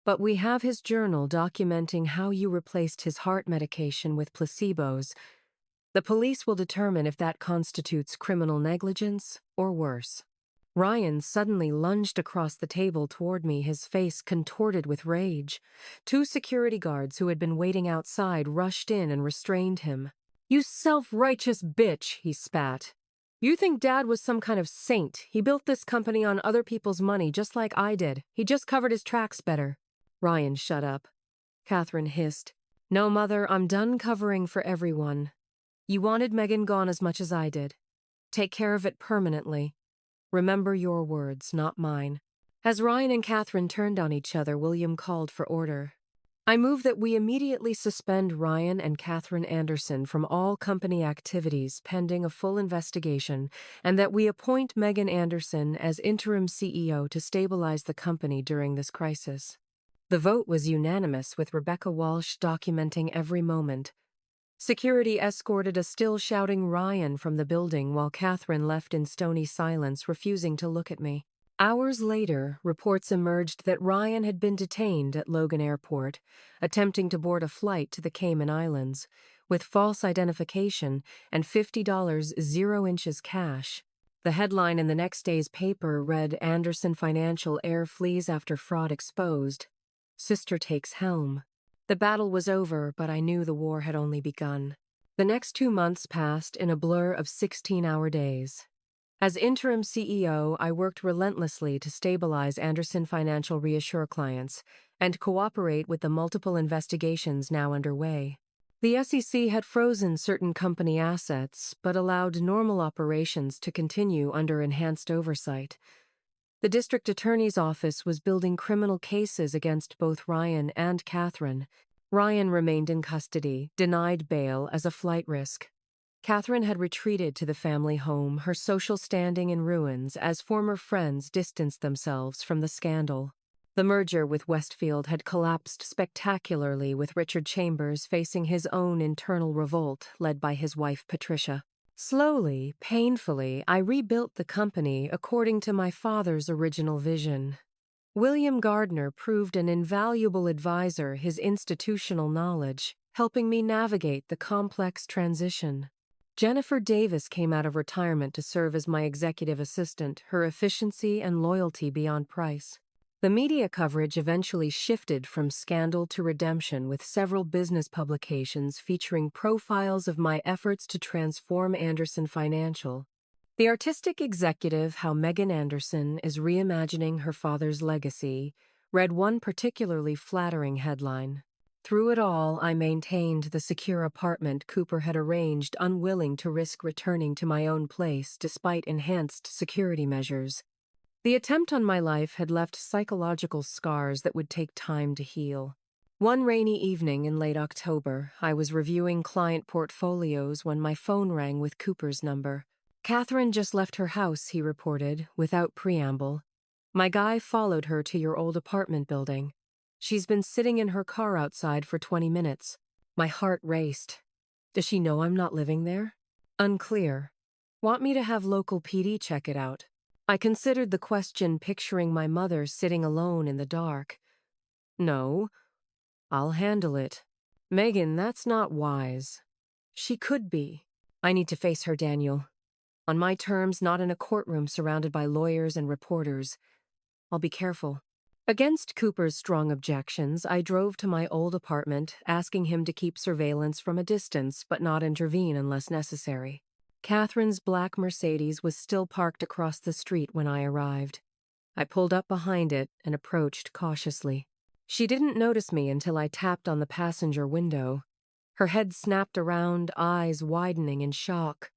S1: But we have his journal documenting how you replaced his heart medication with placebos. The police will determine if that constitutes criminal negligence or worse. Ryan suddenly lunged across the table toward me, his face contorted with rage. 2 security guards who had been waiting outside rushed in and restrained him. You self-righteous bitch, he spat. You think Dad was some kind of saint. He built this company on other people's money just like I did. He just covered his tracks better. Ryan shut up. Catherine hissed. No, Mother, I'm done covering for everyone. You wanted Megan gone as much as I did. Take care of it permanently. Remember your words, not mine. As Ryan and Catherine turned on each other, William called for order. I move that we immediately suspend Ryan and Catherine Anderson from all company activities pending a full investigation, and that we appoint Megan Anderson as interim CEO to stabilize the company during this crisis. The vote was unanimous, with Rebecca Walsh documenting every moment. Security escorted a still-shouting Ryan from the building while Catherine left in stony silence, refusing to look at me. Hours later, reports emerged that Ryan had been detained at Logan Airport, attempting to board a flight to the Cayman Islands, with false identification and $50 0 inches cash. The headline in the next day's paper read, Anderson Financial Heir Flees After Fraud Exposed. Sister Takes Helm. The battle was over, but I knew the war had only begun. The next 2 months passed in a blur of 16-hour days. As interim CEO, I worked relentlessly to stabilize Anderson Financial, reassure clients, and cooperate with the multiple investigations now underway. The SEC had frozen certain company assets, but allowed normal operations to continue under enhanced oversight. The district attorney's office was building criminal cases against both Ryan and Catherine. Ryan remained in custody, denied bail as a flight risk. Catherine had retreated to the family home, her social standing in ruins as former friends distanced themselves from the scandal. The merger with Westfield had collapsed spectacularly, with Richard Chambers facing his own internal revolt led by his wife Patricia. Slowly, painfully, I rebuilt the company according to my father's original vision. William Gardner proved an invaluable advisor, his institutional knowledge, helping me navigate the complex transition. Jennifer Davis came out of retirement to serve as my executive assistant, her efficiency and loyalty beyond price. The media coverage eventually shifted from scandal to redemption, with several business publications featuring profiles of my efforts to transform Anderson Financial. The artistic executive, How Megan Anderson is Reimagining Her Father's Legacy, read one particularly flattering headline. Through it all, I maintained the secure apartment Cooper had arranged, unwilling to risk returning to my own place despite enhanced security measures. The attempt on my life had left psychological scars that would take time to heal. One rainy evening in late October, I was reviewing client portfolios when my phone rang with Cooper's number. "Catherine just left her house," he reported, without preamble. "My guy followed her to your old apartment building. She's been sitting in her car outside for 20 minutes. My heart raced. Does she know I'm not living there? Unclear. Want me to have local PD check it out? I considered the question, picturing my mother sitting alone in the dark. No, I'll handle it. Megan, that's not wise. She could be. I need to face her, Daniel. On my terms, not in a courtroom surrounded by lawyers and reporters. I'll be careful." Against Cooper's strong objections, I drove to my old apartment, asking him to keep surveillance from a distance but not intervene unless necessary. Catherine's black Mercedes was still parked across the street when I arrived. I pulled up behind it and approached cautiously. She didn't notice me until I tapped on the passenger window. Her head snapped around, eyes widening in shock.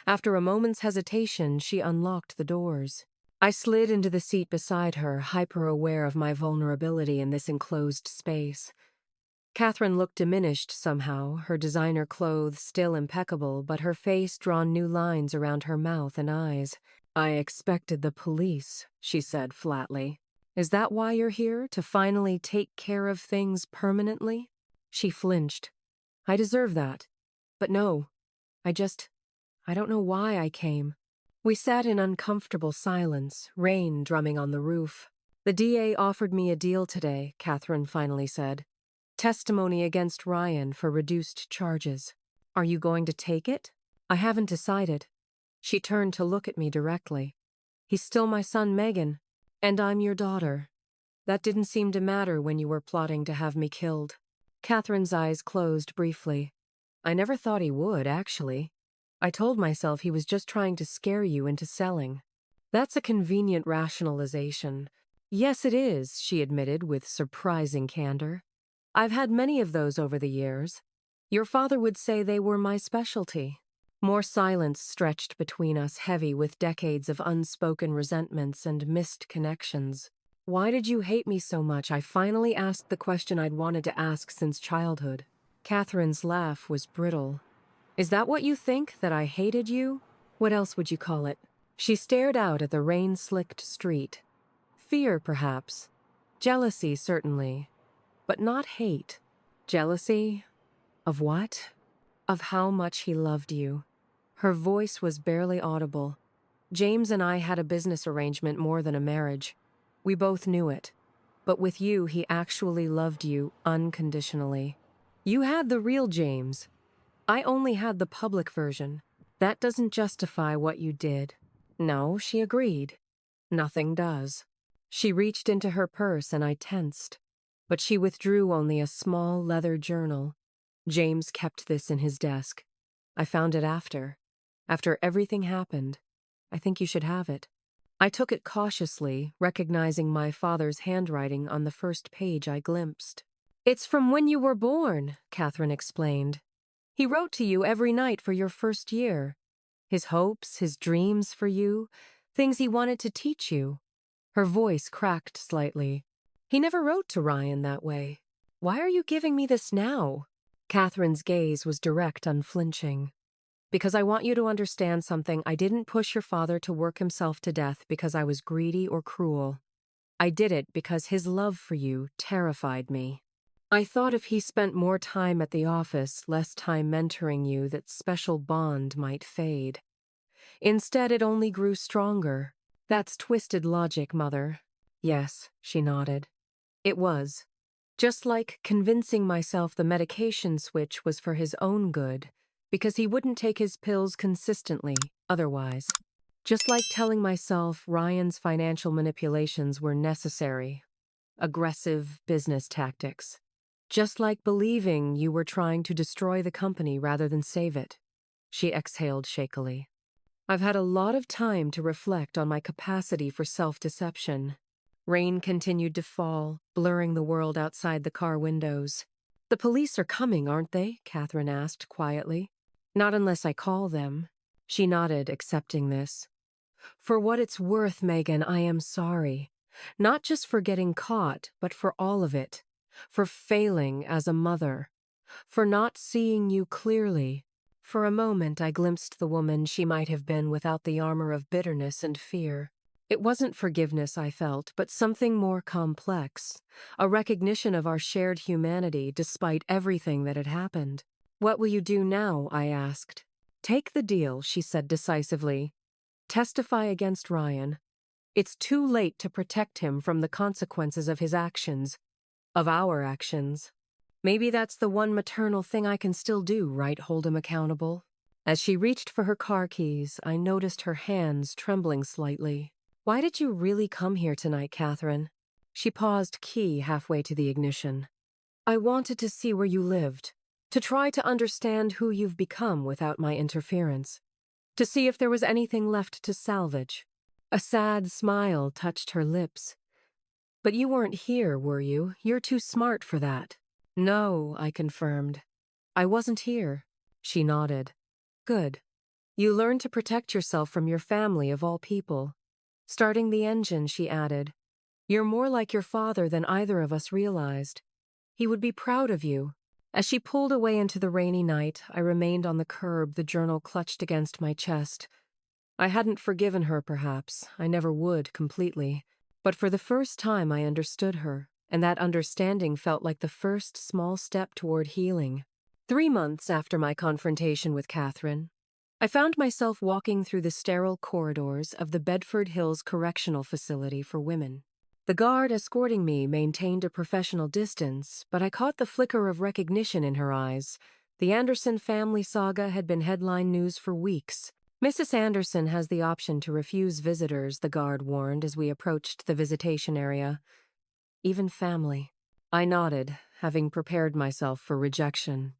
S1: After a moment's hesitation, she unlocked the doors. I slid into the seat beside her, hyper-aware of my vulnerability in this enclosed space. Catherine looked diminished somehow, her designer clothes still impeccable, but her face drawn new lines around her mouth and eyes. "I expected the police," she said flatly. "Is that why you're here, to finally take care of things permanently?" She flinched. "I deserve that. But no, I don't know why I came." We sat in uncomfortable silence, rain drumming on the roof. "The DA offered me a deal today," Catherine finally said. "Testimony against Ryan for reduced charges. Are you going to take it?" "I haven't decided." She turned to look at me directly. "He's still my son, Megan, and I'm your daughter. That didn't seem to matter when you were plotting to have me killed." Catherine's eyes closed briefly. "I never thought he would, actually. I told myself he was just trying to scare you into selling." "That's a convenient rationalization." "Yes, it is," she admitted with surprising candor. "I've had many of those over the years. Your father would say they were my specialty." More silence stretched between us, heavy with decades of unspoken resentments and missed connections. "Why did you hate me so much?" I finally asked the question I'd wanted to ask since childhood. Catherine's laugh was brittle. "Is that what you think, that I hated you? What else would you call it?" She stared out at the rain-slicked street. "Fear, perhaps. Jealousy, certainly. But not hate." "Jealousy? Of what?" "Of how much he loved you." Her voice was barely audible. "James and I had a business arrangement more than a marriage. We both knew it. But with you, he actually loved you unconditionally. You had the real James. I only had the public version. That doesn't justify what you did." "No," she agreed. "Nothing does." She reached into her purse and I tensed. But she withdrew only a small leather journal. "James kept this in his desk. I found it after. After everything happened. I think you should have it." I took it cautiously, recognizing my father's handwriting on the first page I glimpsed. "It's from when you were born," Catherine explained. "He wrote to you every night for your first year. His hopes, his dreams for you, things he wanted to teach you." Her voice cracked slightly. "He never wrote to Ryan that way. Why are you giving me this now?" Catherine's gaze was direct, unflinching. "Because I want you to understand something. I didn't push your father to work himself to death because I was greedy or cruel. I did it because his love for you terrified me. I thought if he spent more time at the office, less time mentoring you, that special bond might fade. Instead, it only grew stronger. That's twisted logic, Mother. Yes, she nodded. It was. Just like convincing myself the medication switch was for his own good, because he wouldn't take his pills consistently otherwise. Just like telling myself Ryan's financial manipulations were necessary, aggressive business tactics. Just like believing you were trying to destroy the company rather than save it. She exhaled shakily. I've had a lot of time to reflect on my capacity for self-deception. Rain continued to fall, blurring the world outside the car windows. The police are coming, aren't they? Catherine asked quietly. Not unless I call them. She nodded, accepting this. For what it's worth, Megan, I am sorry. Not just for getting caught, but for all of it. For failing as a mother. For not seeing you clearly. For a moment I glimpsed the woman she might have been without the armor of bitterness and fear. It wasn't forgiveness I felt, but something more complex. A recognition of our shared humanity despite everything that had happened. What will you do now? I asked. Take the deal, she said decisively. Testify against Ryan. It's too late to protect him from the consequences of his actions. Of our actions. Maybe that's the one maternal thing I can still do, right? Hold him accountable. As she reached for her car keys, I noticed her hands trembling slightly. Why did you really come here tonight, Catherine? She paused, key halfway to the ignition. I wanted to see where you lived. To try to understand who you've become without my interference. To see if there was anything left to salvage. A sad smile touched her lips. But you weren't here, were you? You're too smart for that. No, I confirmed. I wasn't here. She nodded. Good. You learned to protect yourself from your family of all people. Starting the engine, she added. You're more like your father than either of us realized. He would be proud of you. As she pulled away into the rainy night, I remained on the curb, the journal clutched against my chest. I hadn't forgiven her, perhaps. I never would, completely. But for the first time I understood her, and that understanding felt like the first small step toward healing. 3 months after my confrontation with Catherine, I found myself walking through the sterile corridors of the Bedford Hills Correctional Facility for Women. The guard escorting me maintained a professional distance, but I caught the flicker of recognition in her eyes. The Anderson family saga had been headline news for weeks. Mrs. Anderson has the option to refuse visitors, the guard warned as we approached the visitation area. Even family. I nodded, having prepared myself for rejection.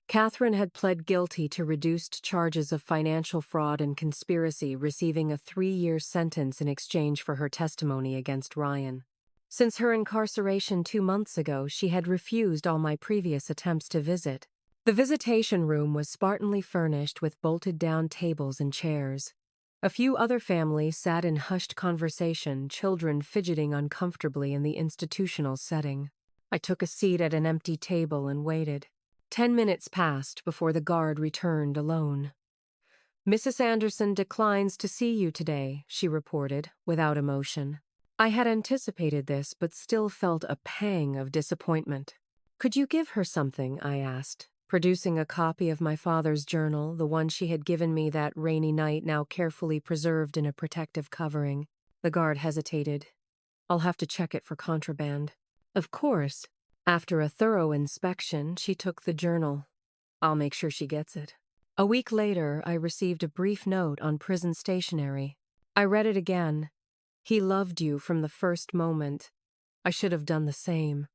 S1: Catherine had pled guilty to reduced charges of financial fraud and conspiracy, receiving a 3-year sentence in exchange for her testimony against Ryan. Since her incarceration 2 months ago, she had refused all my previous attempts to visit. The visitation room was spartanly furnished with bolted-down tables and chairs. A few other families sat in hushed conversation, children fidgeting uncomfortably in the institutional setting. I took a seat at an empty table and waited. 10 minutes passed before the guard returned alone. Mrs. Anderson declines to see you today, she reported, without emotion. I had anticipated this, but still felt a pang of disappointment. Could you give her something? I asked, producing a copy of my father's journal, the one she had given me that rainy night, now carefully preserved in a protective covering. The guard hesitated. I'll have to check it for contraband. Of course. After a thorough inspection, she took the journal. I'll make sure she gets it. A week later, I received a brief note on prison stationery. I read it again. He loved you from the first moment. I should have done the same.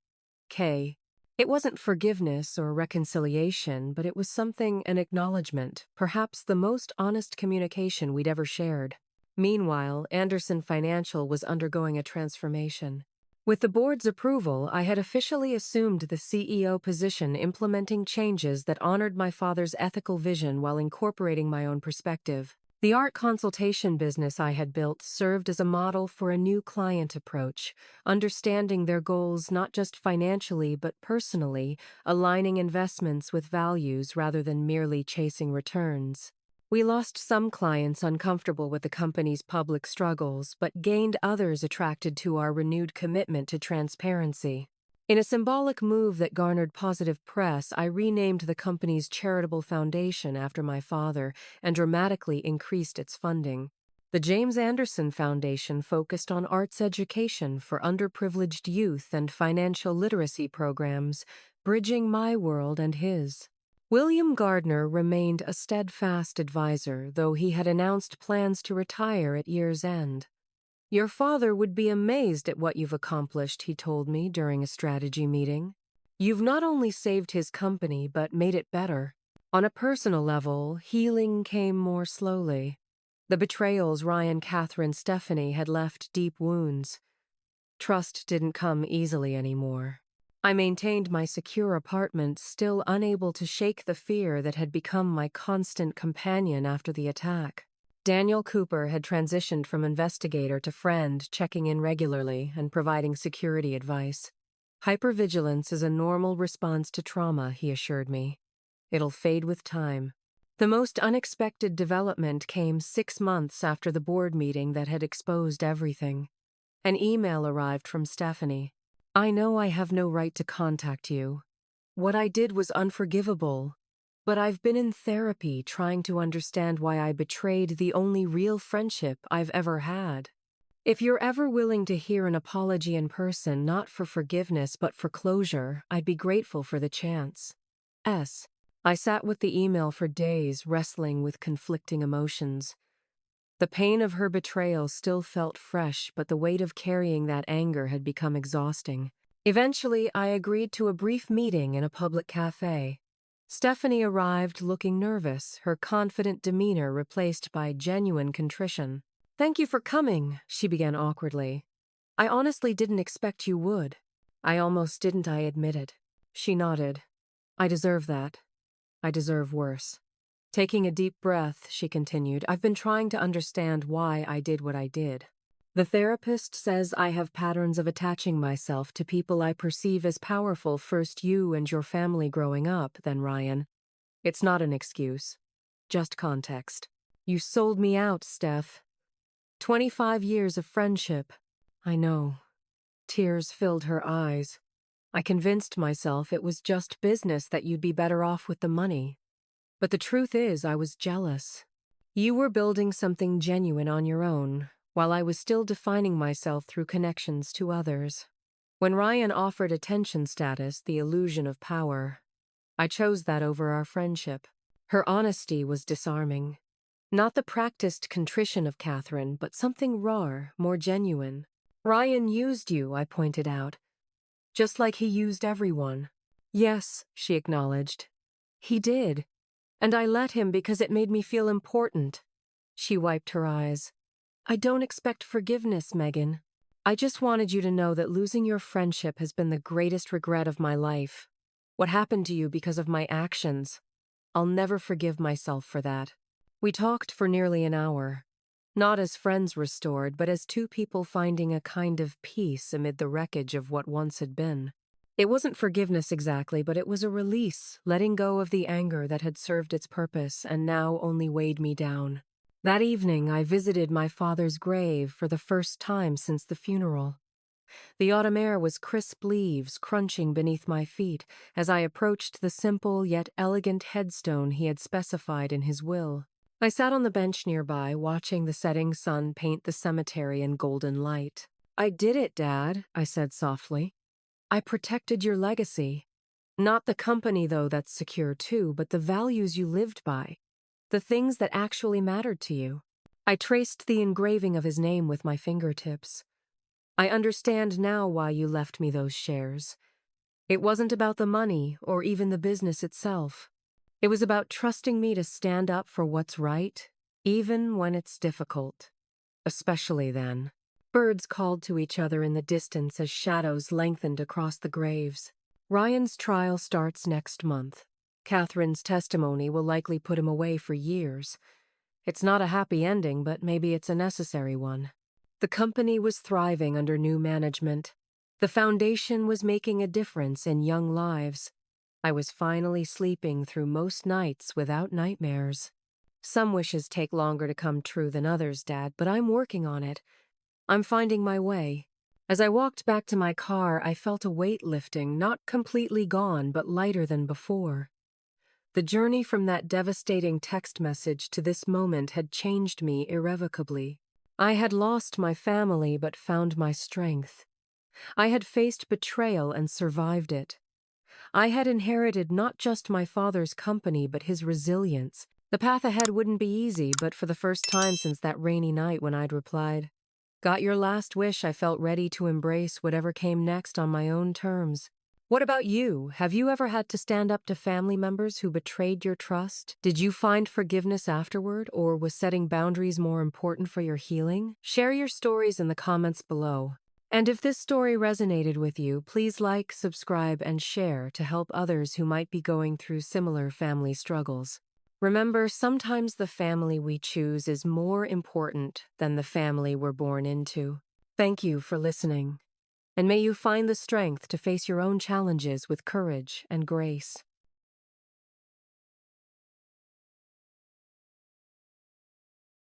S1: K. It wasn't forgiveness or reconciliation, but it was something, an acknowledgement, perhaps the most honest communication we'd ever shared. Meanwhile, Anderson Financial was undergoing a transformation. With the board's approval, I had officially assumed the CEO position, implementing changes that honored my father's ethical vision while incorporating my own perspective. The art consultation business I had built served as a model for a new client approach, understanding their goals not just financially but personally, aligning investments with values rather than merely chasing returns. We lost some clients uncomfortable with the company's public struggles, but gained others attracted to our renewed commitment to transparency. In a symbolic move that garnered positive press, I renamed the company's charitable foundation after my father and dramatically increased its funding. The James Anderson Foundation focused on arts education for underprivileged youth and financial literacy programs, bridging my world and his. William Gardner remained a steadfast advisor, though he had announced plans to retire at year's end. "Your father would be amazed at what you've accomplished," he told me during a strategy meeting. "You've not only saved his company, but made it better." On a personal level, healing came more slowly. The betrayals Ryan, Catherine, Stephanie had left deep wounds. Trust didn't come easily anymore. I maintained my secure apartment, still unable to shake the fear that had become my constant companion after the attack. Daniel Cooper had transitioned from investigator to friend, checking in regularly and providing security advice. "Hypervigilance is a normal response to trauma," he assured me. "It'll fade with time." The most unexpected development came 6 months after the board meeting that had exposed everything. An email arrived from Stephanie. "I know I have no right to contact you. What I did was unforgivable. But I've been in therapy trying to understand why I betrayed the only real friendship I've ever had. If you're ever willing to hear an apology in person, not for forgiveness but for closure, I'd be grateful for the chance. S." I sat with the email for days, wrestling with conflicting emotions. The pain of her betrayal still felt fresh, but the weight of carrying that anger had become exhausting. Eventually, I agreed to a brief meeting in a public cafe. Stephanie arrived looking nervous, her confident demeanor replaced by genuine contrition. "Thank you for coming," she began awkwardly. "I honestly didn't expect you would." "I almost didn't," I admitted. She nodded. "I deserve that. I deserve worse." Taking a deep breath, she continued, "I've been trying to understand why I did what I did. The therapist says I have patterns of attaching myself to people I perceive as powerful, first you and your family growing up, then Ryan. It's not an excuse, just context. You sold me out, Steph. 25 years of friendship." "I know." Tears filled her eyes. "I convinced myself it was just business, that you'd be better off with the money. But the truth is, I was jealous. You were building something genuine on your own, while I was still defining myself through connections to others. When Ryan offered attention status, the illusion of power, I chose that over our friendship." Her honesty was disarming. Not the practiced contrition of Catherine, but something raw, more genuine. "Ryan used you," I pointed out. "Just like he used everyone." "Yes," she acknowledged. "He did. And I let him because it made me feel important." She wiped her eyes. "I don't expect forgiveness, Megan. I just wanted you to know that losing your friendship has been the greatest regret of my life. What happened to you because of my actions. I'll never forgive myself for that." We talked for nearly an hour. Not as friends restored, but as two people finding a kind of peace amid the wreckage of what once had been. It wasn't forgiveness exactly, but it was a release, letting go of the anger that had served its purpose and now only weighed me down. That evening, I visited my father's grave for the first time since the funeral. The autumn air was crisp leaves crunching beneath my feet as I approached the simple yet elegant headstone he had specified in his will. I sat on the bench nearby, watching the setting sun paint the cemetery in golden light. "I did it, Dad," I said softly. "I protected your legacy. Not the company, though, that's secure too, but the values you lived by. The things that actually mattered to you." I traced the engraving of his name with my fingertips. "I understand now why you left me those shares. It wasn't about the money or even the business itself. It was about trusting me to stand up for what's right, even when it's difficult. Especially then." Birds called to each other in the distance as shadows lengthened across the graves. Ryan's trial starts next month. Catherine's testimony will likely put him away for years. It's not a happy ending, but maybe it's a necessary one. The company was thriving under new management. The foundation was making a difference in young lives. I was finally sleeping through most nights without nightmares. Some wishes take longer to come true than others, Dad, but I'm working on it. I'm finding my way. As I walked back to my car, I felt a weight lifting, not completely gone, but lighter than before. The journey from that devastating text message to this moment had changed me irrevocably. I had lost my family but found my strength. I had faced betrayal and survived it. I had inherited not just my father's company but his resilience. The path ahead wouldn't be easy, but for the first time since that rainy night when I'd replied, "Got your last wish," I felt ready to embrace whatever came next on my own terms. What about you? Have you ever had to stand up to family members who betrayed your trust? Did you find forgiveness afterward, or was setting boundaries more important for your healing? Share your stories in the comments below. And if this story resonated with you, please like, subscribe, and share to help others who might be going through similar family struggles. Remember, sometimes the family we choose is more important than the family we're born into. Thank you for listening. And may you find the strength to face your own challenges with courage and grace.